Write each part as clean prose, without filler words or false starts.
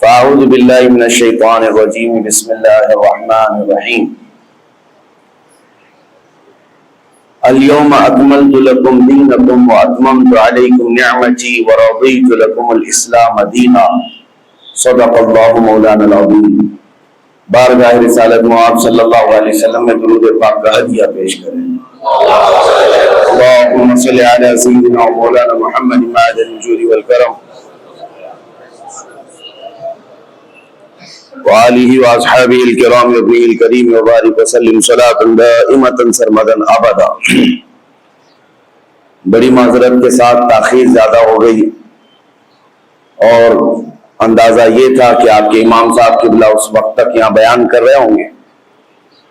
فاعوذ باللہ من الشیطان الرجیم بسم اللہ الرحمن الرحیم اليوم اکملت لکم دینکم واتممت علیکم نعمتی ورضیت لکم الاسلام دینا صدق اللہ مولانا العظیم۔ بارگاہ رسالت مآب صلی اللہ علیہ وسلم میں درود پاک کا ہدیہ پیش کریں۔ اللہم صلی علی سیدنا مولانا محمد معدن الجود والکرم وآلہ واصحابہ الکرام وابنہ الکریم وبارک وسلم صلاۃ دائمۃ سرمدا ابدا۔ بڑی معذرت کے ساتھ تاخیر زیادہ ہو گئی اور اندازہ یہ تھا کہ آپ کے امام صاحب قبلہ اس وقت تک یہاں بیان کر رہے ہوں گے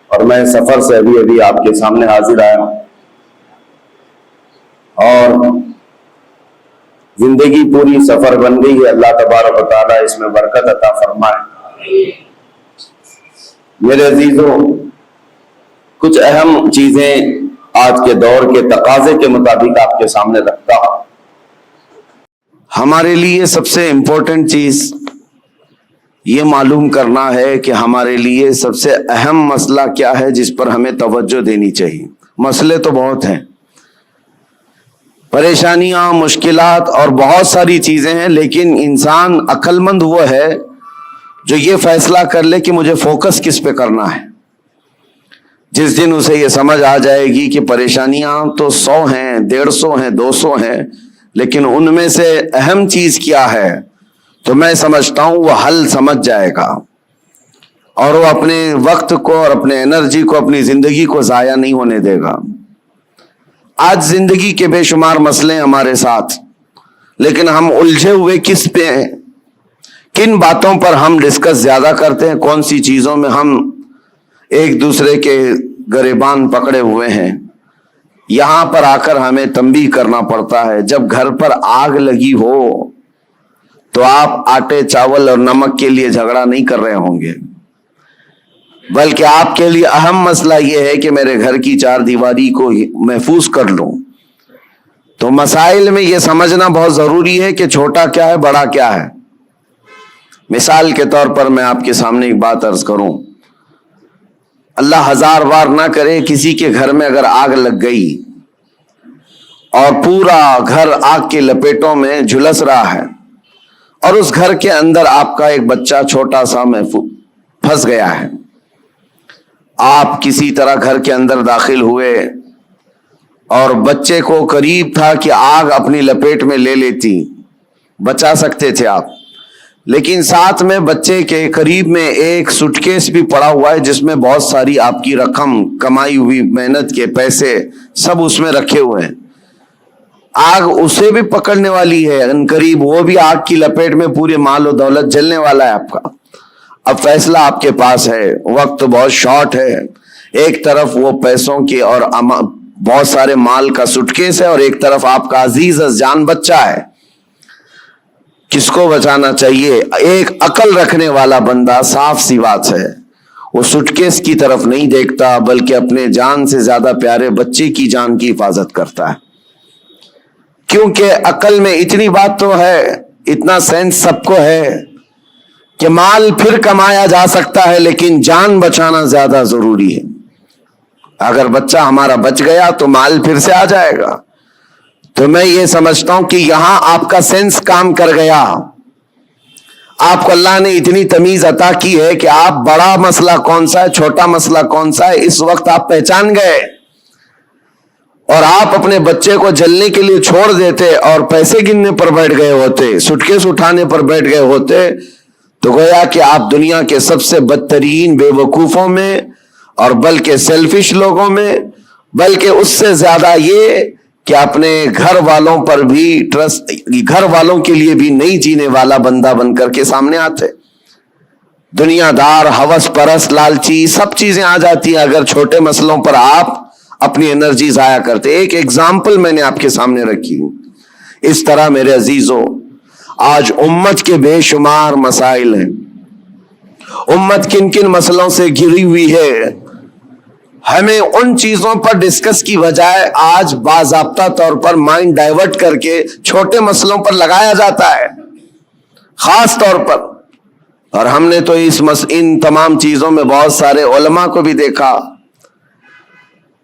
اور میں سفر سے ابھی آپ کے سامنے حاضر آیا ہوں اور زندگی پوری سفر بن گئی ہے۔ اللہ تبارک و تعالیٰ اس میں برکت عطا فرمائے۔ میرے عزیزوں، کچھ اہم چیزیں آج کے دور کے تقاضے کے مطابق آپ کے سامنے رکھتا ہوں۔ ہمارے لیے سب سے امپورٹنٹ چیز یہ معلوم کرنا ہے کہ ہمارے لیے سب سے اہم مسئلہ کیا ہے جس پر ہمیں توجہ دینی چاہیے۔ مسئلے تو بہت ہیں، پریشانیاں، مشکلات اور بہت ساری چیزیں ہیں، لیکن انسان عقل مند وہ ہے جو یہ فیصلہ کر لے کہ مجھے فوکس کس پہ کرنا ہے۔ جس دن اسے یہ سمجھ آ جائے گی کہ پریشانیاں تو 100 ہیں، 150 ہیں، 200 ہیں، لیکن ان میں سے اہم چیز کیا ہے، تو میں سمجھتا ہوں وہ حل سمجھ جائے گا اور وہ اپنے وقت کو اور اپنے انرجی کو، اپنی زندگی کو ضائع نہیں ہونے دے گا۔ آج زندگی کے بے شمار مسئلے ہیں ہمارے ساتھ، لیکن ہم الجھے ہوئے کس پہ ہیں؟ کن باتوں پر ہم ڈسکس زیادہ کرتے ہیں؟ کون سی چیزوں میں ہم ایک دوسرے کے گریبان پکڑے ہوئے ہیں؟ یہاں پر آ کر ہمیں تنبیہ کرنا پڑتا ہے۔ جب گھر پر آگ لگی ہو تو آپ آٹے، چاول اور نمک کے لیے جھگڑا نہیں کر رہے ہوں گے، بلکہ آپ کے لیے اہم مسئلہ یہ ہے کہ میرے گھر کی چار دیواری کو محفوظ کر لوں۔ تو مسائل میں یہ سمجھنا بہت ضروری ہے کہ چھوٹا کیا ہے، بڑا کیا ہے۔ مثال کے طور پر میں آپ کے سامنے ایک بات عرض کروں، اللہ ہزار بار نہ کرے کسی کے گھر میں اگر آگ لگ گئی اور پورا گھر آگ کے لپیٹوں میں جھلس رہا ہے اور اس گھر کے اندر آپ کا ایک بچہ چھوٹا سا پھنس گیا ہے، آپ کسی طرح گھر کے اندر داخل ہوئے اور بچے کو قریب تھا کہ آگ اپنی لپیٹ میں لے لیتی، بچا سکتے تھے آپ، لیکن ساتھ میں بچے کے قریب میں ایک سوٹ کیس بھی پڑا ہوا ہے جس میں بہت ساری آپ کی رقم، کمائی ہوئی محنت کے پیسے سب اس میں رکھے ہوئے ہیں۔ آگ اسے بھی پکڑنے والی ہے، ان قریب وہ بھی آگ کی لپیٹ میں پورے مال و دولت جلنے والا ہے آپ کا۔ اب فیصلہ آپ کے پاس ہے، وقت بہت شارٹ ہے، ایک طرف وہ پیسوں کی اور بہت سارے مال کا سوٹ کیس ہے اور ایک طرف آپ کا عزیز از جان بچہ ہے۔ کس کو بچانا چاہیے؟ ایک عقل رکھنے والا بندہ صاف سی بات ہے وہ سوٹ کیس کی طرف نہیں دیکھتا، بلکہ اپنے جان سے زیادہ پیارے بچے کی جان کی حفاظت کرتا ہے، کیونکہ عقل میں اتنی بات تو ہے، اتنا سینس سب کو ہے کہ مال پھر کمایا جا سکتا ہے لیکن جان بچانا زیادہ ضروری ہے۔ اگر بچہ ہمارا بچ گیا تو مال پھر سے آ جائے گا۔ تو میں یہ سمجھتا ہوں کہ یہاں آپ کا سینس کام کر گیا، آپ کو اللہ نے اتنی تمیز عطا کی ہے کہ آپ بڑا مسئلہ کون سا ہے، چھوٹا مسئلہ کون سا ہے، اس وقت آپ پہچان گئے اور آپ اپنے بچے کو جلنے کے لیے چھوڑ دیتے اور پیسے گننے پر بیٹھ گئے ہوتے، سوٹ کیس اٹھانے پر بیٹھ گئے ہوتے، تو گویا کہ آپ دنیا کے سب سے بدترین بے وقوفوں میں اور بلکہ سیلفش لوگوں میں، بلکہ اس سے زیادہ یہ کہ اپنے گھر والوں پر بھی ٹرسٹ، گھر والوں کے لیے بھی نہیں جینے والا بندہ بن کر کے سامنے آتے۔ دنیا دار، ہوس پرست، لالچی سب چیزیں آ جاتی ہیں اگر چھوٹے مسئلوں پر آپ اپنی انرجی ضائع کرتے۔ ایک ایگزامپل میں نے آپ کے سامنے رکھی۔ اس طرح میرے عزیزوں، آج امت کے بے شمار مسائل ہیں، امت کن کن مسئلوں سے گھری ہوئی ہے، ہمیں ان چیزوں پر ڈسکس کی بجائے آج باضابطہ طور پر مائنڈ ڈائیورٹ کر کے چھوٹے مسئلوں پر لگایا جاتا ہے۔ خاص طور پر اور ہم نے تو ان تمام چیزوں میں بہت سارے علماء کو بھی دیکھا،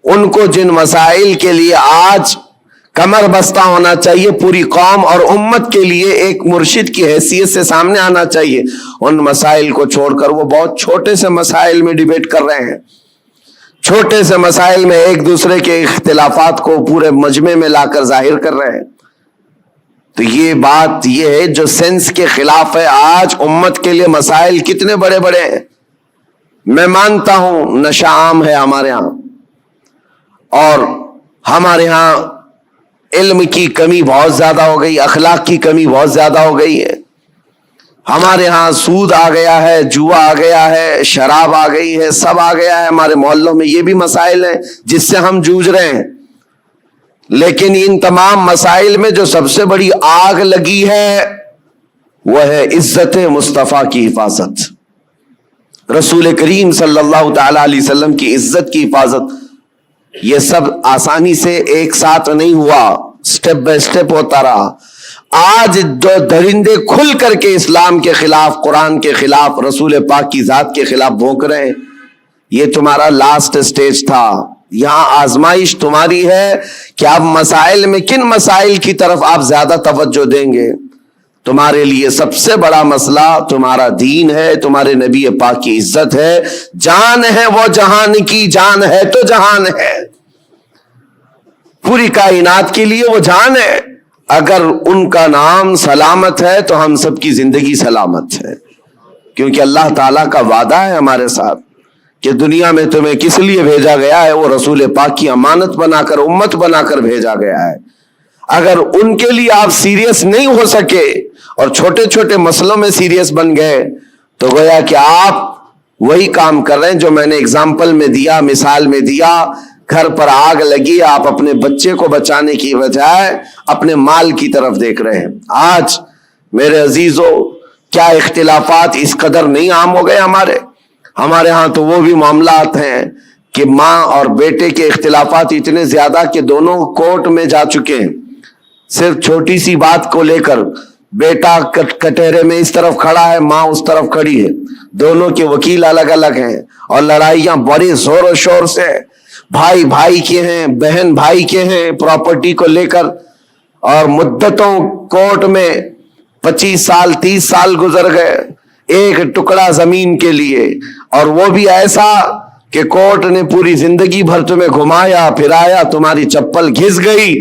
ان کو جن مسائل کے لیے آج کمر بستہ ہونا چاہیے، پوری قوم اور امت کے لیے ایک مرشد کی حیثیت سے سامنے آنا چاہیے، ان مسائل کو چھوڑ کر وہ بہت چھوٹے سے مسائل میں ڈیبیٹ کر رہے ہیں، چھوٹے سے مسائل میں ایک دوسرے کے اختلافات کو پورے مجمع میں لا کر ظاہر کر رہے ہیں۔ تو یہ بات یہ ہے جو سینس کے خلاف ہے۔ آج امت کے لیے مسائل کتنے بڑے بڑے ہیں۔ میں مانتا ہوں نشہ عام ہے ہمارے ہاں، اور ہمارے ہاں علم کی کمی بہت زیادہ ہو گئی، اخلاق کی کمی بہت زیادہ ہو گئی ہے، ہمارے ہاں سود آ گیا ہے، جوا آ گیا ہے، شراب آ گئی ہے، سب آ گیا ہے ہمارے محلوں میں۔ یہ بھی مسائل ہیں جس سے ہم جوجھ رہے ہیں، لیکن ان تمام مسائل میں جو سب سے بڑی آگ لگی ہے وہ ہے عزت مصطفیٰ کی حفاظت، رسول کریم صلی اللہ تعالی علیہ وسلم کی عزت کی حفاظت۔ یہ سب آسانی سے ایک ساتھ نہیں ہوا، سٹیپ بائی سٹیپ ہوتا رہا۔ آج جو درندے کھل کر کے اسلام کے خلاف، قرآن کے خلاف، رسول پاک کی ذات کے خلاف بھونک رہے ہیں، یہ تمہارا لاسٹ سٹیج تھا۔ یہاں آزمائش تمہاری ہے کہ آپ مسائل میں کن مسائل کی طرف آپ زیادہ توجہ دیں گے۔ تمہارے لیے سب سے بڑا مسئلہ تمہارا دین ہے، تمہارے نبی پاک کی عزت ہے، جان ہے وہ جہان کی، جان ہے تو جہان ہے، پوری کائنات کے لیے وہ جان ہے۔ اگر ان کا نام سلامت ہے تو ہم سب کی زندگی سلامت ہے، کیونکہ اللہ تعالیٰ کا وعدہ ہے ہمارے ساتھ کہ دنیا میں تمہیں کس لیے بھیجا گیا ہے، وہ رسول پاک کی امانت بنا کر، امت بنا کر بھیجا گیا ہے۔ اگر ان کے لیے آپ سیریس نہیں ہو سکے اور چھوٹے چھوٹے مسئلوں میں سیریس بن گئے تو گویا کہ آپ وہی کام کر رہے ہیں جو میں نے اگزامپل میں دیا، مثال میں دیا۔ گھر پر آگ لگی، آپ اپنے بچے کو بچانے کی بجائے اپنے مال کی طرف دیکھ رہے ہیں۔ آج میرے عزیزو، کیا اختلافات اس قدر نہیں عام ہو گئے ہمارے ہاں تو وہ بھی معاملات ہیں کہ ماں اور بیٹے کے اختلافات اتنے زیادہ کہ دونوں کورٹ میں جا چکے ہیں، صرف چھوٹی سی بات کو لے کر۔ بیٹا کٹہرے میں اس طرف کھڑا ہے، ماں اس طرف کھڑی ہے، دونوں کے وکیل الگ الگ ہیں، اور لڑائیاں بڑے زور و شور سے، بھائی بھائی کے ہیں، بہن بھائی کے ہیں، پراپرٹی کو لے کر، اور مدتوں کورٹ میں 25 سال 30 سال گزر گئے ایک ٹکڑا زمین کے لیے، اور وہ بھی ایسا کہ کورٹ نے پوری زندگی بھر تمہیں گھمایا پھرایا، تمہاری چپل گھس گئی،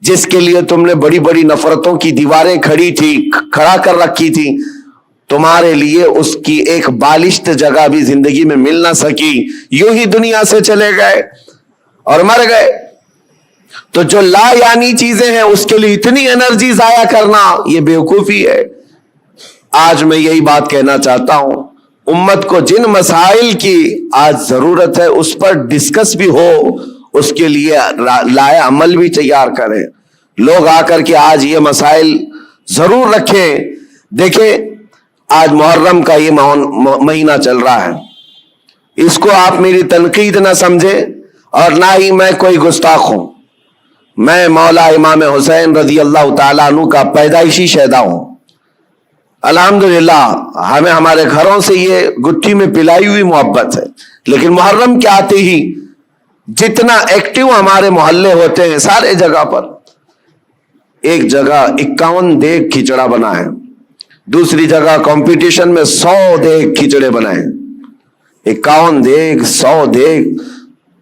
جس کے لیے تم نے بڑی بڑی نفرتوں کی دیواریں کھڑا کر رکھی تھی، تمہارے لیے اس کی ایک بالشت جگہ بھی زندگی میں مل نہ سکی، یوں ہی دنیا سے چلے گئے اور مر گئے۔ تو جو لا یعنی چیزیں ہیں اس کے لیے اتنی انرجی ضائع کرنا، یہ بیوقوفی ہے۔ آج میں یہی بات کہنا چاہتا ہوں، امت کو جن مسائل کی آج ضرورت ہے اس پر ڈسکس بھی ہو، اس کے لیے لائے عمل بھی تیار کریں۔ لوگ آ کر کے آج یہ مسائل ضرور رکھیں۔ دیکھیں، آج محرم کا یہ مہینہ چل رہا ہے، اس کو آپ میری تنقید نہ سمجھیں اور نہ ہی میں کوئی گستاخ ہوں۔ میں مولا امام حسین رضی اللہ تعالیٰ عنہ کا پیدائشی شہدا ہوں۔ الحمدللہ ہمیں ہمارے گھروں سے یہ گٹھی میں پلائی ہوئی محبت ہے، لیکن محرم کے آتے ہی جتنا ایکٹیو ہمارے محلے ہوتے ہیں، سارے جگہ پر ایک جگہ 51 دیگ کھچڑا بنا ہے، دوسری جگہ کمپٹیشن میں 100 دیگ کھچڑے بنائے، 51 دیگ 100 دیگ،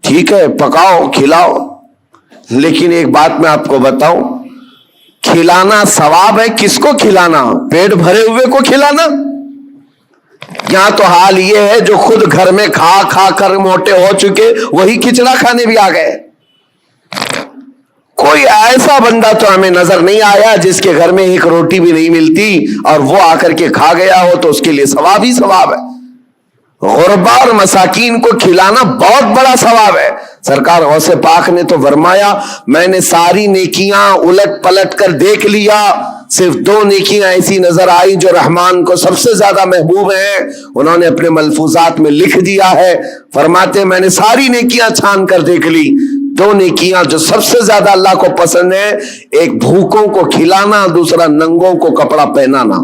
ٹھیک ہے پکاؤ کھلاؤ، لیکن ایک بات میں آپ کو بتاؤں، کھلانا ثواب ہے۔ کس کو کھلانا؟ پیٹ بھرے ہوئے کو کھلانا؟ یہاں تو حال یہ ہے جو خود گھر میں کھا کھا کر موٹے ہو چکے وہی کھچڑا کھانے بھی آ گئے۔ کوئی ایسا بندہ تو ہمیں نظر نہیں آیا جس کے گھر میں ایک روٹی بھی نہیں ملتی اور وہ آ کر کے کھا گیا ہو تو اس کے لیے ثواب ہی ثواب ہے۔ غربا اور مساکین کو کھلانا بہت بڑا ثواب ہے۔ سرکار غوث پاک نے تو فرمایا، میں نے ساری نیکیاں الٹ پلٹ کر دیکھ لیا، صرف 2 نیکیاں ایسی نظر آئی جو رحمان کو سب سے زیادہ محبوب ہیں، انہوں نے اپنے ملفوظات میں لکھ دیا ہے، فرماتے میں نے ساری نیکیاں چھان کر دیکھ لی، 2 نیکیاں جو سب سے زیادہ اللہ کو پسند ہے، ایک بھوکوں کو کھلانا، دوسرا ننگوں کو کپڑا پہنانا۔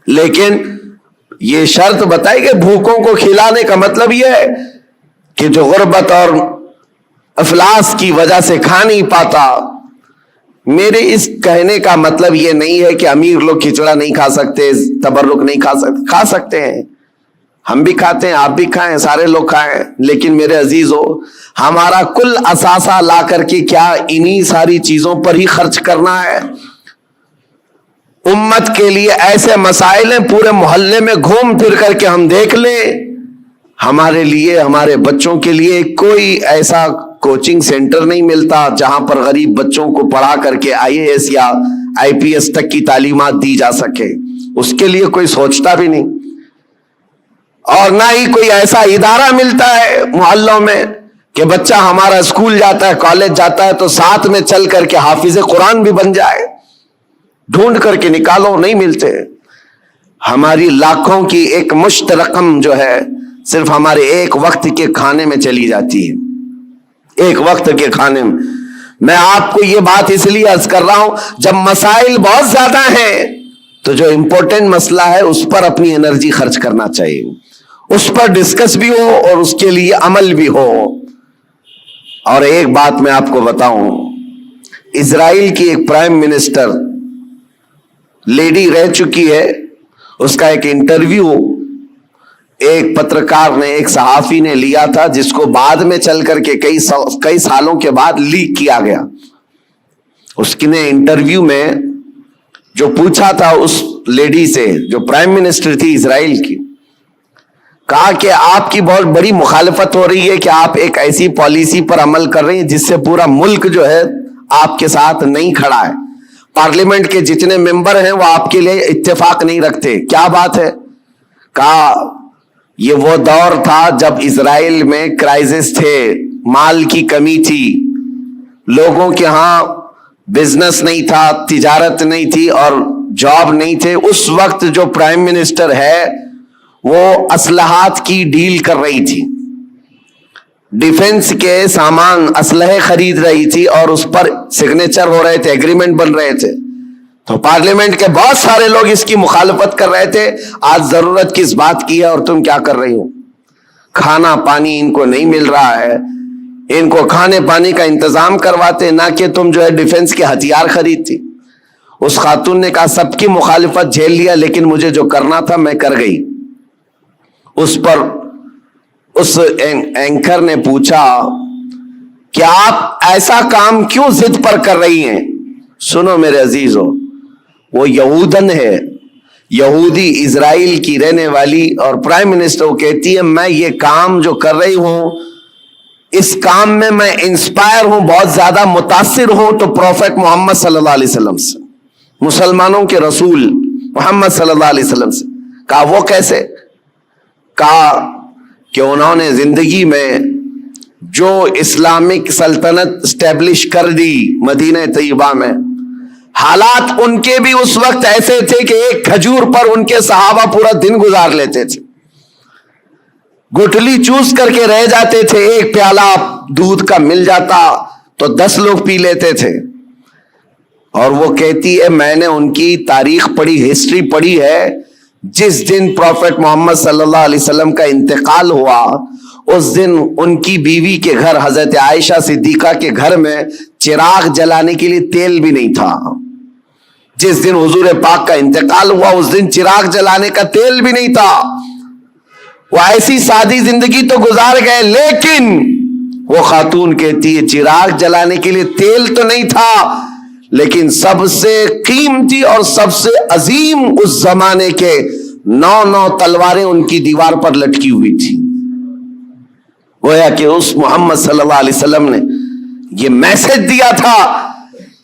لیکن یہ شرط بتائی کہ بھوکوں کو کھلانے کا مطلب یہ ہے کہ جو غربت اور افلاس کی وجہ سے کھا نہیں پاتا. میرے اس کہنے کا مطلب یہ نہیں ہے کہ امیر لوگ کھچڑا نہیں کھا سکتے, تبرک نہیں کھا سکتے ہیں. ہم بھی کھاتے ہیں, آپ بھی کھائیں, سارے لوگ کھائیں. لیکن میرے عزیزو, ہمارا کل اثاثہ لا کر کے کیا انہی ساری چیزوں پر ہی خرچ کرنا ہے؟ امت کے لیے ایسے مسائل ہیں, پورے محلے میں گھوم پھر کر کے ہم دیکھ لیں, ہمارے لیے, ہمارے بچوں کے لیے کوئی ایسا کوچنگ سینٹر نہیں ملتا جہاں پر غریب بچوں کو پڑھا کر کے IAS یا IPS تک کی تعلیمات دی جا سکے. اس کے لیے کوئی سوچتا بھی نہیں. اور نہ ہی کوئی ایسا ادارہ ملتا ہے محلوں میں کہ بچہ ہمارا اسکول جاتا ہے, کالج جاتا ہے تو ساتھ میں چل کر کے حافظ قرآن بھی بن جائے. ڈھونڈ کر کے نکالو, نہیں ملتے. ہماری لاکھوں کی ایک مشت رقم جو ہے صرف ہمارے ایک وقت کے کھانے میں چلی جاتی ہے. ایک وقت کے کھانے میں آپ کو یہ بات اس لیے عرض کر رہا ہوں, جب مسائل بہت زیادہ ہیں تو جو امپورٹنٹ مسئلہ ہے اس پر اپنی انرجی خرچ کرنا چاہیے, اس پر ڈسکس بھی ہو اور اس کے لیے عمل بھی ہو. اور ایک بات میں آپ کو بتاؤں, اسرائیل کی ایک پرائم منسٹر لیڈی رہ چکی ہے, اس کا ایک انٹرویو ایک پترکار نے, ایک صحافی نے لیا تھا, جس کو بعد میں چل کر کے کئی سالوں کے بعد لیک کیا گیا. اس نے انٹرویو میں جو پوچھا تھا اس لیڈی سے جو پرائم منسٹر تھی اسرائیل کی, کہا کہ آپ کی بہت بڑی مخالفت ہو رہی ہے کہ آپ ایک ایسی پالیسی پر عمل کر رہی ہیں جس سے پورا ملک جو ہے آپ کے ساتھ نہیں کھڑا ہے. پارلیمنٹ کے جتنے ممبر ہیں وہ آپ کے لیے اتفاق نہیں رکھتے. کیا بات ہے؟ کہا یہ وہ دور تھا جب اسرائیل میں کرائسس تھے, مال کی کمی تھی, لوگوں کے ہاں بزنس نہیں تھا, تجارت نہیں تھی اور جاب نہیں تھے. اس وقت جو پرائم منسٹر ہے وہ اسلحات کی ڈیل کر رہی تھی, ڈیفنس کے سامان, اسلحے خرید رہی تھی اور اس پر سگنیچر ہو رہے تھے, ایگریمنٹ بن رہے تھے. تو پارلیمنٹ کے بہت سارے لوگ اس کی مخالفت کر رہے تھے. آج ضرورت کس بات کی ہے اور تم کیا کر رہی ہو؟ کھانا پانی ان کو نہیں مل رہا ہے, ان کو کھانے پانی کا انتظام کرواتے, نہ کہ تم جو ہے ڈیفنس کے ہتھیار خریدتی. اس خاتون نے کہا سب کی مخالفت جھیل لیا لیکن مجھے جو کرنا تھا میں کر گئی. اس پر اس اینکر نے پوچھا کہ آپ ایسا کام کیوں ضد پر کر رہی ہیں؟ سنو میرے عزیزو, وہ یہودن ہے, یہودی, اسرائیل کی رہنے والی, اور پرائم منسٹر کہتی ہے میں یہ کام جو کر رہی ہوں اس کام میں انسپائر ہوں, بہت زیادہ متاثر ہوں تو پروفیٹ محمد صلی اللہ علیہ وسلم سے, مسلمانوں کے رسول محمد صلی اللہ علیہ وسلم سے. کہا وہ کیسے؟ کہا کہ انہوں نے زندگی میں جو اسلامک سلطنت اسٹیبلش کر دی مدینہ طیبہ میں, حالات ان کے بھی اس وقت ایسے تھے کہ ایک کھجور پر ان کے صحابہ پورا دن گزار لیتے تھے, گٹھلی چوس کر کے رہ جاتے تھے. ایک پیالہ دودھ کا مل جاتا تو 10 لوگ پی لیتے تھے. اور وہ کہتی ہے میں نے ان کی تاریخ پڑھی, ہسٹری پڑھی ہے, جس دن پروفیٹ محمد صلی اللہ علیہ وسلم کا انتقال ہوا اس دن ان کی بیوی کے گھر حضرت عائشہ صدیقہ کے گھر میں چراغ جلانے کے لیے تیل بھی نہیں تھا. جس دن حضور پاک کا انتقال ہوا اس دن چراغ جلانے کا تیل بھی نہیں تھا. وہ ایسی سادی زندگی تو گزار گئے, لیکن وہ خاتون کہتی ہے چراغ جلانے کے لیے تیل تو نہیں تھا, لیکن سب سے قیمتی اور سب سے عظیم اس زمانے کے 9 تلواریں ان کی دیوار پر لٹکی ہوئی تھی. گویا کہ اس محمد صلی اللہ علیہ وسلم نے یہ میسج دیا تھا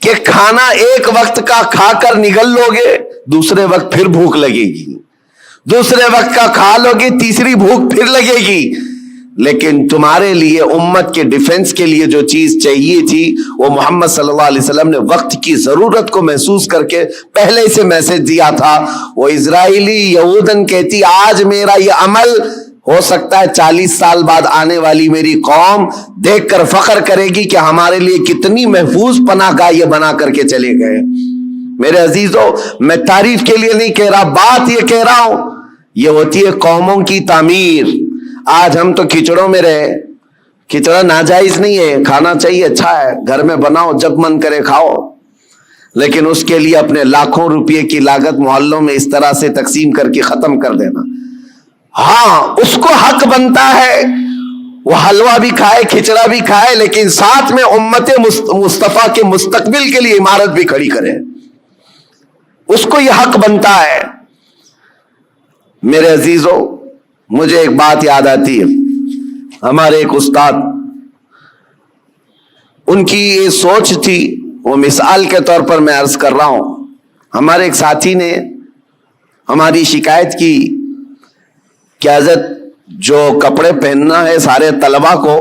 کہ کھانا ایک وقت کا کھا کر نگل لو گے, دوسرے وقت پھر بھوک لگے گی, دوسرے وقت کا کھا لو گے, تیسری بھوک پھر لگے گی. لیکن تمہارے لیے امت کے ڈیفنس کے لیے جو چیز چاہیے تھی وہ محمد صلی اللہ علیہ وسلم نے وقت کی ضرورت کو محسوس کر کے پہلے سے میسج دیا تھا. وہ اسرائیلی یہودن کہتی آج میرا یہ عمل ہو سکتا ہے 40 سال بعد آنے والی میری قوم دیکھ کر فخر کرے گی کہ ہمارے لیے کتنی محفوظ پناہ گاہ یہ بنا کر کے چلے گئے. میرے عزیزو, میں تعریف کے لیے نہیں کہہ رہا, بات یہ کہہ رہا ہوں یہ ہوتی ہے قوموں کی تعمیر. آج ہم تو کھچڑوں میں رہے. کھچڑا ناجائز نہیں ہے, کھانا چاہیے, اچھا ہے, گھر میں بناؤ, جب من کرے کھاؤ, لیکن اس کے لیے اپنے لاکھوں روپے کی لاگت محلوں میں اس طرح سے تقسیم کر کے ختم کر دینا. ہاں, اس کو حق بنتا ہے وہ حلوہ بھی کھائے, کھچڑا بھی کھائے, لیکن ساتھ میں امت مصطفیٰ کے مستقبل کے لیے عمارت بھی کھڑی کرے. اس کو یہ حق بنتا ہے. میرے عزیزو, مجھے ایک بات یاد آتی ہے. ہمارے ایک استاد, ان کی یہ سوچ تھی, وہ مثال کے طور پر میں عرض کر رہا ہوں. ہمارے ایک ساتھی نے ہماری شکایت کی کہ حضرت جو کپڑے پہننا ہے سارے طلبہ کو,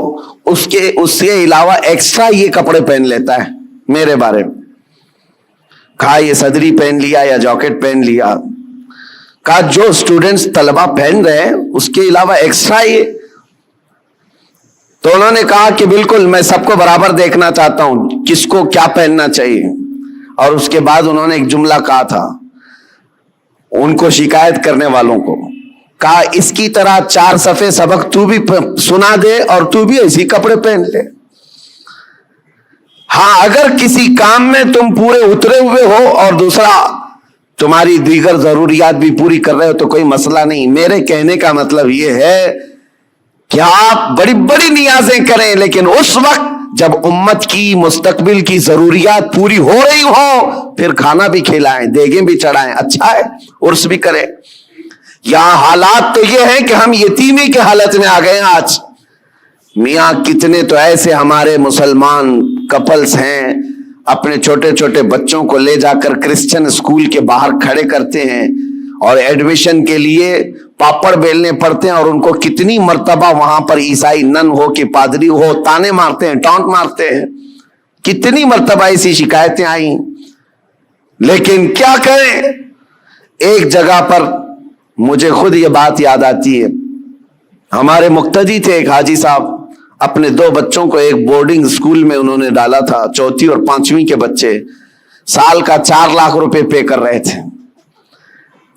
اس کے علاوہ ایکسٹرا یہ کپڑے پہن لیتا ہے میرے بارے میں. کہا یہ صدری پہن لیا یا جاکٹ پہن لیا. کہا جو اسٹوڈنٹس طلبہ پہن رہے ہیں اس کے علاوہ ایکسٹرا یہ. تو انہوں نے کہا کہ بالکل, میں سب کو برابر دیکھنا چاہتا ہوں, کس کو کیا پہننا چاہیے. اور اس کے بعد انہوں نے ایک جملہ کہا تھا ان کو شکایت کرنے والوں کو, کہا اس کی طرح 4 صفحے سبق تو بھی سنا دے اور تو بھی ایسی کپڑے پہن لے. ہاں, اگر کسی کام میں تم پورے اترے ہوئے ہو اور دوسرا تمہاری دیگر ضروریات بھی پوری کر رہے ہو تو کوئی مسئلہ نہیں. میرے کہنے کا مطلب یہ ہے کہ آپ بڑی بڑی نیازیں کریں, لیکن اس وقت جب امت کی مستقبل کی ضروریات پوری ہو رہی ہو پھر کھانا بھی کھلائیں, دیگیں بھی چڑھائیں, اچھا ہے, عرس بھی کریں. یہاں حالات تو یہ ہیں کہ ہم یتیمی کے حالت میں آ گئے ہیں آج. میاں کتنے تو ایسے ہمارے مسلمان کپلز ہیں اپنے چھوٹے چھوٹے بچوں کو لے جا کر کرسچن اسکول کے باہر کھڑے کرتے ہیں اور ایڈمیشن کے لیے پاپڑ بیلنے پڑتے ہیں, اور ان کو کتنی مرتبہ وہاں پر عیسائی نن ہو کہ پادری ہو تانے مارتے ہیں, ٹانٹ مارتے ہیں. کتنی مرتبہ ایسی شکایتیں آئیں. لیکن کیا کریں, ایک جگہ پر مجھے خود یہ بات یاد آتی ہے. ہمارے مقتدی تھے ایک حاجی صاحب, اپنے 2 بچوں کو ایک بورڈنگ اسکول میں انہوں نے ڈالا تھا, 4تھی اور 5ویں کے بچے, سال کا 4 لاکھ روپے پے کر رہے تھے.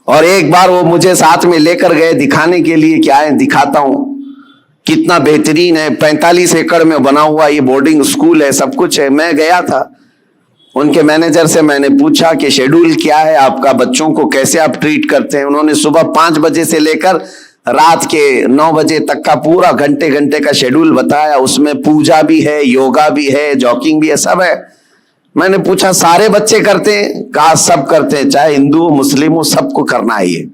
اور ایک بار وہ مجھے ساتھ میں لے کر گئے دکھانے کے لیے کہ آئیں دکھاتا ہوں کتنا بہترین ہے, 45 ایکڑ میں بنا ہوا یہ بورڈنگ اسکول ہے, سب کچھ ہے. میں گیا تھا, ان کے مینیجر سے میں نے پوچھا کہ شیڈول کیا ہے آپ کا, بچوں کو کیسے آپ ٹریٹ کرتے ہیں. انہوں نے صبح 5 بجے سے لے کر رات کے 9 بجے تک کا پورا گھنٹے کا شیڈول بتایا. اس میں پوجا بھی ہے, یوگا بھی ہے, جاگنگ بھی ہے, سب ہے. میں نے پوچھا سارے بچے کرتے ہیں؟ کہا سب کرتے ہیں, چاہے ہندو مسلم ہو, سب کو کرنا ہے یہ.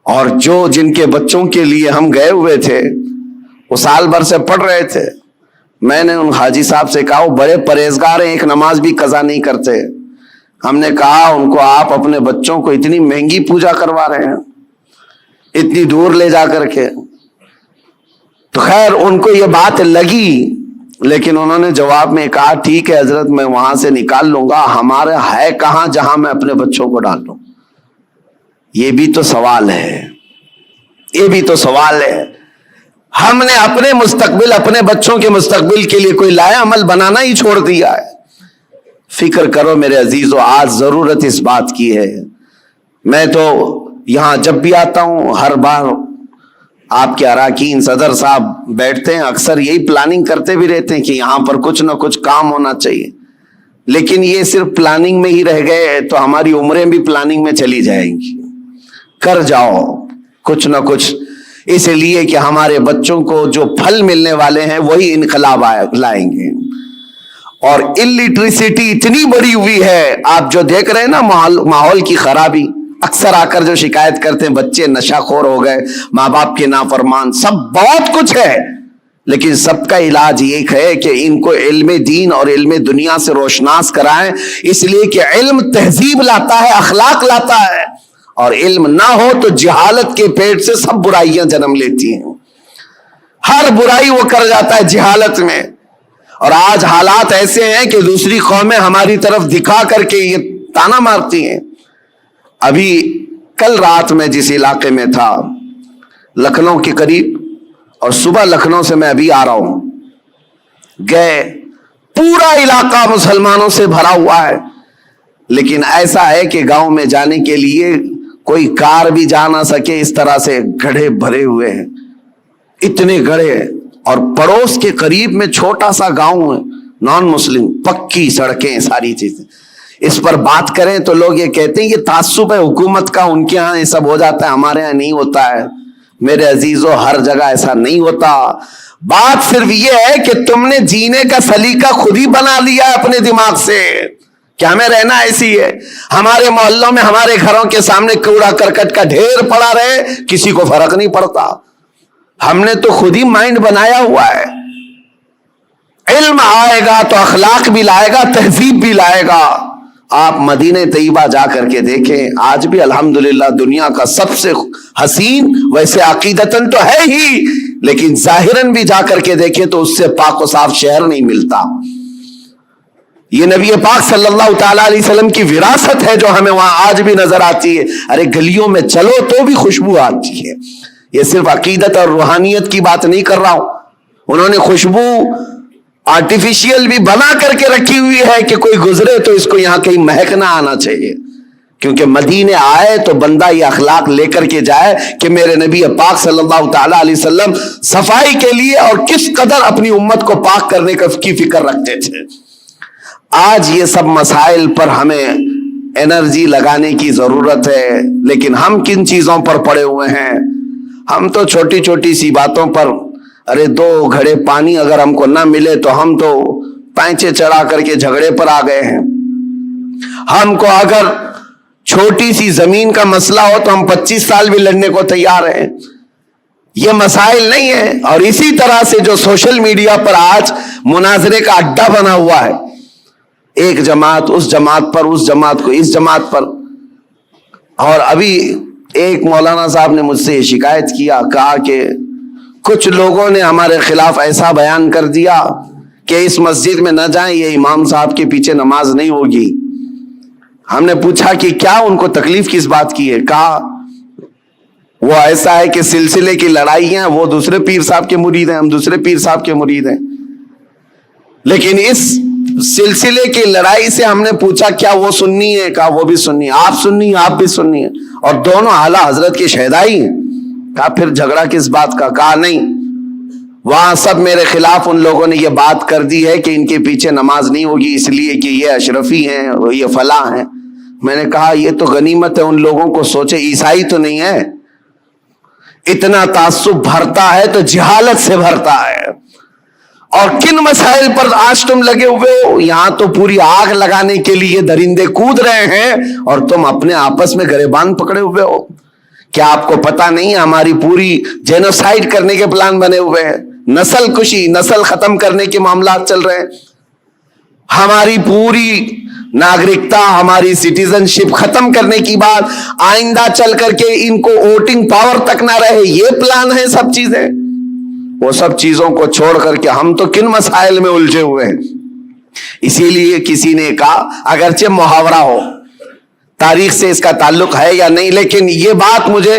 اور جن کے بچوں کے لیے ہم گئے ہوئے تھے وہ سال بھر سے پڑھ رہے تھے. میں نے ان حاجی صاحب سے کہا وہ بڑے پرہیزگار ہیں, ایک نماز بھی قضا نہیں کرتے. ہم نے کہا ان کو آپ اپنے بچوں کو اتنی مہنگی پوجا کروا رہے ہیں, اتنی دور لے جا کر کے. تو خیر ان کو یہ بات لگی, لیکن انہوں نے جواب میں کہا ٹھیک ہے حضرت, میں وہاں سے نکال لوں گا, ہمارا ہے کہاں جہاں میں اپنے بچوں کو ڈال دوں. یہ بھی تو سوال ہے, یہ بھی تو سوال ہے. ہم نے اپنے مستقبل, اپنے بچوں کے مستقبل کے لیے کوئی لایا عمل بنانا ہی چھوڑ دیا ہے. فکر کرو میرے عزیزو, آج ضرورت اس بات کی ہے. میں تو یہاں جب بھی آتا ہوں ہر بار آپ کے اراکین صدر صاحب بیٹھتے ہیں, اکثر یہی پلاننگ کرتے بھی رہتے ہیں کہ یہاں پر کچھ نہ کچھ کام ہونا چاہیے. لیکن یہ صرف پلاننگ میں ہی رہ گئے تو ہماری عمریں بھی پلاننگ میں چلی جائیں گی. کر جاؤ کچھ نہ کچھ, اس لیے کہ ہمارے بچوں کو جو پھل ملنے والے ہیں وہی انقلاب لائیں گے. اور الٹریسٹی اتنی بڑی ہوئی ہے, آپ جو دیکھ رہے ہیں نا ماحول کی خرابی, اکثر آ کر جو شکایت کرتے ہیں بچے نشہ خور ہو گئے, ماں باپ کے نافرمان, سب بہت کچھ ہے. لیکن سب کا علاج یہ ہے کہ ان کو علم دین اور علم دنیا سے روشناس کرائیں, اس لیے کہ علم تہذیب لاتا ہے, اخلاق لاتا ہے, اور علم نہ ہو تو جہالت کے پیٹ سے سب برائیاں جنم لیتی ہیں. ہر برائی وہ کر جاتا ہے جہالت میں. اور آج حالات ایسے ہیں کہ دوسری قومیں ہماری طرف دکھا کر کے یہ تانا مارتی ہیں. ابھی کل رات میں جس علاقے میں تھا لکھنؤ کے قریب, اور صبح لکھنؤ سے میں ابھی آ رہا ہوں, گئے پورا علاقہ مسلمانوں سے بھرا ہوا ہے, لیکن ایسا ہے کہ گاؤں میں جانے کے لیے کوئی کار بھی جا نہ سکے، اس طرح سے گڑھے بھرے ہوئے ہیں، اتنے گڑھے، اور پڑوس کے قریب میں چھوٹا سا گاؤں ہے نان مسلم، پکی سڑکیں، ساری چیزیں. اس پر بات کریں تو لوگ یہ کہتے ہیں یہ تعصب ہے حکومت کا، ان کے ہاں یہ سب ہو جاتا ہے، ہمارے ہاں نہیں ہوتا ہے. میرے عزیزو، ہر جگہ ایسا نہیں ہوتا. بات صرف یہ ہے کہ تم نے جینے کا سلیقہ خود ہی بنا لیا ہے اپنے دماغ سے کہ ہمیں رہنا ایسی ہے. ہمارے محلوں میں، ہمارے گھروں کے سامنے کوڑا کرکٹ کا ڈھیر پڑا رہے، کسی کو فرق نہیں پڑتا. ہم نے تو خود ہی مائنڈ بنایا ہوا ہے. علم آئے گا تو اخلاق بھی لائے گا، تہذیب بھی لائے گا. آپ مدینہ طیبہ جا کر کے دیکھیں، آج بھی الحمدللہ دنیا کا سب سے حسین، ویسے عقیدتاً تو ہے ہی، لیکن ظاہراً بھی جا کر کے دیکھیں تو اس سے پاک و صاف شہر نہیں ملتا. یہ نبی پاک صلی اللہ تعالیٰ علیہ وسلم کی وراثت ہے جو ہمیں وہاں آج بھی نظر آتی ہے. ارے گلیوں میں چلو تو بھی خوشبو آتی ہے. یہ صرف عقیدت اور روحانیت کی بات نہیں کر رہا ہوں. انہوں نے خوشبو آرٹیفیشیل بھی بنا کر کے رکھی ہوئی ہے کہ کوئی گزرے تو اس کو یہاں کہیں مہک نہ آنا چاہیے، کیونکہ مدینے آئے تو بندہ یہ اخلاق لے کر کے جائے کہ میرے نبی پاک صلی اللہ تعالیٰ علیہ وسلم صفائی کے لیے اور کس قدر اپنی امت کو پاک کرنے کی فکر رکھتے تھے. آج یہ سب مسائل پر ہمیں انرجی لگانے کی ضرورت ہے، لیکن ہم کن چیزوں پر پڑے ہوئے ہیں؟ ہم تو چھوٹی چھوٹی سی باتوں پر، ارے 2 گھڑے پانی اگر ہم کو نہ ملے تو ہم تو پینچے چڑھا کر کے جھگڑے پر آ گئے ہیں. ہم کو اگر چھوٹی سی زمین کا مسئلہ ہو تو ہم 25 سال بھی لڑنے کو تیار ہیں. یہ مسائل نہیں ہے. اور اسی طرح سے جو سوشل میڈیا پر آج مناظرے کا اڈا بنا ہوا ہے، ایک جماعت اس جماعت پر، اس جماعت کو اس جماعت پر. اور ابھی ایک مولانا صاحب نے مجھ سے یہ شکایت کیا، کہا کہ کچھ لوگوں نے ہمارے خلاف ایسا بیان کر دیا کہ اس مسجد میں نہ جائیں، یہ امام صاحب کے پیچھے نماز نہیں ہوگی. ہم نے پوچھا کہ کیا ان کو تکلیف کس بات کی ہے؟ کہا وہ ایسا ہے کہ سلسلے کی لڑائی ہیں، وہ دوسرے پیر صاحب کے مرید ہیں، ہم دوسرے پیر صاحب کے مرید ہیں. لیکن اس سلسلے کی لڑائی سے ہم نے پوچھا کیا وہ سنی ہے؟ کہا وہ بھی سنی ہے. آپ سنی ہیں؟ آپ بھی سنی ہیں، اور دونوں اعلیٰ حضرت کے شہدائی ہیں. کہا پھر جھگڑا کس بات کا؟ کہا نہیں، وہاں سب میرے خلاف ان لوگوں نے یہ بات کر دی ہے کہ ان کے پیچھے نماز نہیں ہوگی اس لیے کہ یہ اشرفی ہیں، یہ فلاں ہیں. میں نے کہا یہ تو غنیمت ہے ان لوگوں کو، سوچے عیسائی تو نہیں ہے. اتنا تعصب بھرتا ہے تو جہالت سے بھرتا ہے. اور کن مسائل پر آج تم لگے ہوئے ہو؟ یہاں تو پوری آگ لگانے کے لیے درندے کود رہے ہیں اور تم اپنے آپس میں گریبان پکڑے ہوئے ہو. کیا آپ کو پتا نہیں ہماری پوری جینوسائیڈ کرنے کے پلان بنے ہوئے ہیں، نسل کشی، نسل ختم کرنے کے معاملات چل رہے ہیں. ہماری پوری ناگرکتا، ہماری سٹیزن شپ ختم کرنے کی بات، آئندہ چل کر کے ان کو ووٹنگ پاور تک نہ رہے، یہ پلان ہے سب چیزیں. وہ سب چیزوں کو چھوڑ کر کے ہم تو کن مسائل میں الجھے ہوئے ہیں. اسی لیے کسی نے کہا، اگرچہ محاورہ ہو، تاریخ سے اس کا تعلق ہے یا نہیں، لیکن یہ بات مجھے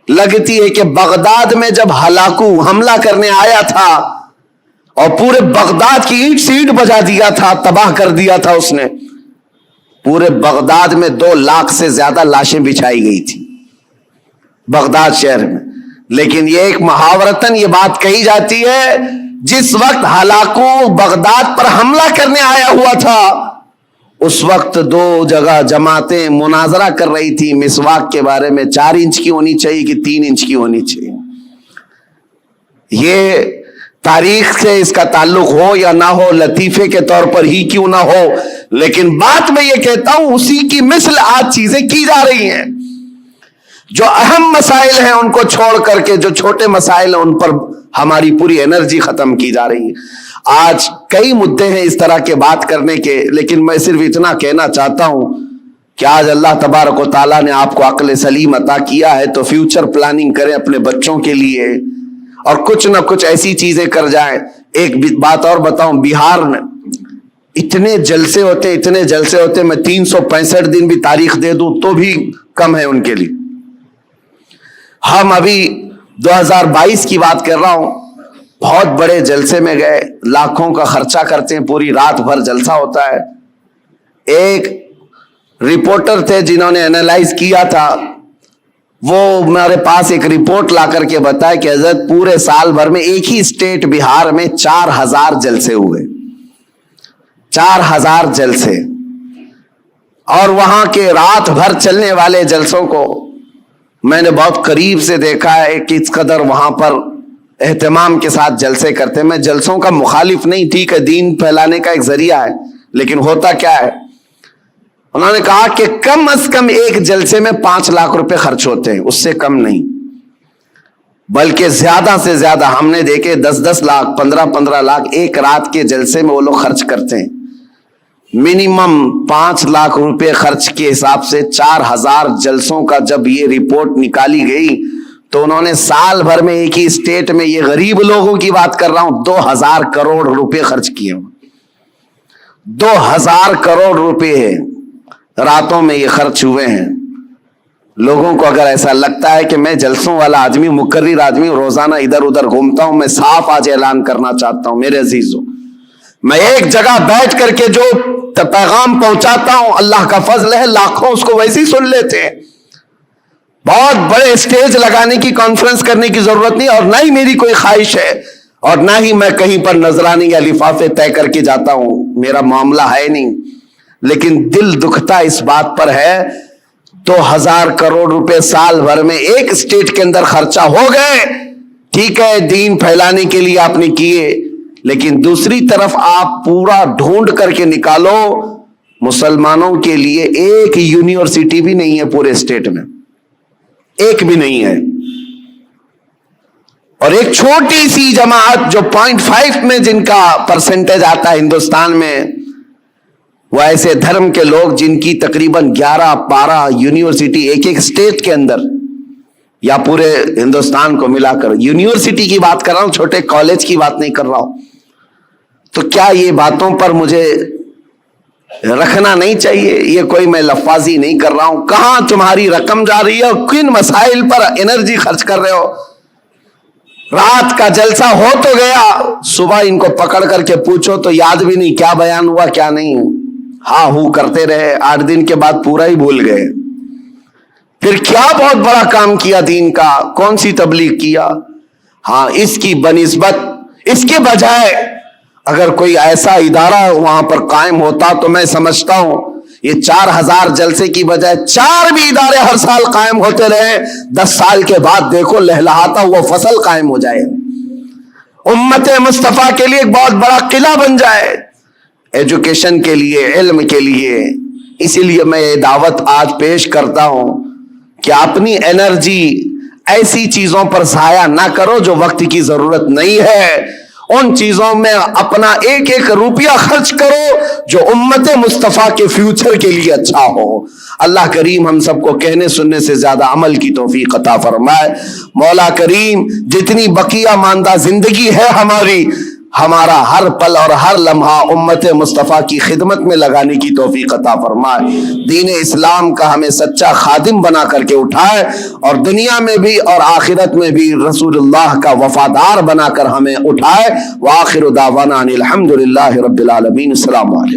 لگتی ہے کہ بغداد میں جب ہلاکو حملہ کرنے آیا تھا اور پورے بغداد کی اینٹ سے اینٹ بجا دیا تھا، تباہ کر دیا تھا اس نے، پورے بغداد میں 2 لاکھ سے زیادہ لاشیں بچھائی گئی تھی بغداد شہر میں. لیکن یہ ایک محاورتاً یہ بات کہی جاتی ہے، جس وقت ہلاکو بغداد پر حملہ کرنے آیا ہوا تھا اس وقت 2 جگہ جماعتیں مناظرہ کر رہی تھی مسواک کے بارے میں، 4 انچ کی ہونی چاہیے کہ 3 انچ کی ہونی چاہیے. یہ تاریخ سے اس کا تعلق ہو یا نہ ہو، لطیفے کے طور پر ہی کیوں نہ ہو، لیکن بات میں یہ کہتا ہوں اسی کی مثل آج چیزیں کی جا رہی ہیں. جو اہم مسائل ہیں ان کو چھوڑ کر کے جو چھوٹے مسائل ہیں ان پر ہماری پوری انرجی ختم کی جا رہی ہے. آج کئی مدعے ہیں اس طرح کے بات کرنے کے، لیکن میں صرف اتنا کہنا چاہتا ہوں کہ آج اللہ تبارک و تعالیٰ نے آپ کو عقل سلیم عطا کیا ہے تو فیوچر پلاننگ کریں اپنے بچوں کے لیے اور کچھ نہ کچھ ایسی چیزیں کر جائیں. ایک بات اور بتاؤں، بہار میں اتنے جلسے ہوتے میں 365 دن بھی تاریخ دے دوں تو بھی کم ہے ان کے لیے. ہم ابھی 2022 کی بات کر رہا ہوں، بہت بڑے جلسے میں گئے، لاکھوں کا خرچہ کرتے ہیں، پوری رات بھر جلسہ ہوتا ہے. ایک رپورٹر تھے جنہوں نے اینالائز کیا تھا وہ میرے پاس ایک رپورٹ لا کر کے بتایا کہ حضرت پورے سال بھر میں ایک ہی اسٹیٹ بہار میں 4000 جلسے ہوئے، 4000 جلسے، اور وہاں کے رات بھر چلنے والے جلسوں کو میں نے بہت قریب سے دیکھا ہے کہ اس قدر وہاں پر اہتمام کے ساتھ جلسے کرتے. میں جلسوں کا مخالف نہیں، ٹھیک ہے، دین پھیلانے کا ایک ذریعہ ہے، لیکن ہوتا کیا ہے، انہوں نے کہا کہ کم از کم ایک جلسے میں 5 لاکھ روپے خرچ ہوتے ہیں، اس سے کم نہیں، بلکہ زیادہ سے زیادہ ہم نے دیکھے 10-10 لاکھ 15-15 لاکھ ایک رات کے جلسے میں وہ لوگ خرچ کرتے ہیں. منیمم 5 لاکھ روپے خرچ کے حساب سے 4000 جلسوں کا جب یہ رپورٹ نکالی گئی تو انہوں نے سال بھر میں ایک ہی اسٹیٹ میں، یہ غریب لوگوں کی بات کر رہا ہوں، 2000 کروڑ روپے خرچ کیے. 2000 کروڑ روپے راتوں میں یہ خرچ ہوئے ہیں. لوگوں کو اگر ایسا لگتا ہے کہ میں جلسوں والا آدمی، مقرر آدمی، روزانہ ادھر ادھر گھومتا ہوں، میں صاف آج اعلان کرنا چاہتا ہوں میرے عزیزوں، میں ایک جگہ بیٹھ کر کے جو پیغام پہنچاتا ہوں اللہ کا فضل ہے، لاکھوں اس کو ویسے ہی سن لیتے ہیں. بہت بڑے اسٹیج لگانے کی، کانفرنس کرنے کی ضرورت نہیں، اور نہ ہی میری کوئی خواہش ہے، اور نہ ہی میں کہیں پر نذرانے یا لفافے طے کر کے جاتا ہوں، میرا معاملہ ہے نہیں. لیکن دل دکھتا اس بات پر ہے 2000 کروڑ روپے سال بھر میں ایک اسٹیٹ کے اندر خرچہ ہو گئے. ٹھیک ہے، دین پھیلانے کے لیے آپ نے کیے، لیکن دوسری طرف آپ پورا ڈھونڈ کر کے نکالو، مسلمانوں کے لیے ایک یونیورسٹی بھی نہیں ہے پورے اسٹیٹ میں، ایک بھی نہیں ہے. اور ایک چھوٹی سی جماعت جو 0.5 میں جن کا پرسنٹیج آتا ہے ہندوستان میں، وہ ایسے دھرم کے لوگ جن کی تقریباً 11-12 یونیورسٹی ایک ایک اسٹیٹ کے اندر یا پورے ہندوستان کو ملا کر، یونیورسٹی کی بات کر رہا ہوں، چھوٹے کالج کی بات نہیں کر رہا ہوں. تو کیا یہ باتوں پر مجھے رکھنا نہیں چاہیے؟ یہ کوئی میں لفاظی نہیں کر رہا ہوں. کہاں تمہاری رقم جا رہی ہے اور کن مسائل پر انرجی خرچ کر رہے ہو؟ رات کا جلسہ ہو تو گیا، صبح ان کو پکڑ کر کے پوچھو تو یاد بھی نہیں کیا بیان ہوا کیا نہیں، ہاں ہو کرتے رہے، 8 دن کے بعد پورا ہی بھول گئے. پھر کیا بہت بڑا کام کیا دین کا، کون سی تبلیغ کیا؟ ہاں، اس کی بنسبت، اس کے بجائے اگر کوئی ایسا ادارہ وہاں پر قائم ہوتا تو میں سمجھتا ہوں یہ 4000 جلسے کی بجائے 4 بھی ادارے ہر سال قائم ہوتے رہے، 10 سال کے بعد دیکھو لہلہاتا ہوا فصل قائم ہو جائے، امت مصطفیٰ کے لیے ایک بہت بڑا قلعہ بن جائے، ایجوکیشن کے لیے، علم کے لیے. اسی لیے میں یہ دعوت آج پیش کرتا ہوں کہ اپنی انرجی ایسی چیزوں پر ضائع نہ کرو جو وقت کی ضرورت نہیں ہے. ان چیزوں میں اپنا ایک ایک روپیہ خرچ کرو جو امت مصطفیٰ کے فیوچر کے لیے اچھا ہو. اللہ کریم ہم سب کو کہنے سننے سے زیادہ عمل کی توفیق عطا فرمائے. مولا کریم جتنی بقیہ ماندہ زندگی ہے ہماری، ہمارا ہر پل اور ہر لمحہ امت مصطفیٰ کی خدمت میں لگانے کی توفیق عطا فرمائے. دین اسلام کا ہمیں سچا خادم بنا کر کے اٹھائے، اور دنیا میں بھی اور آخرت میں بھی رسول اللہ کا وفادار بنا کر ہمیں اٹھائے. وآخر دعوانا ان الحمدللہ رب العالمین. السلام علیکم.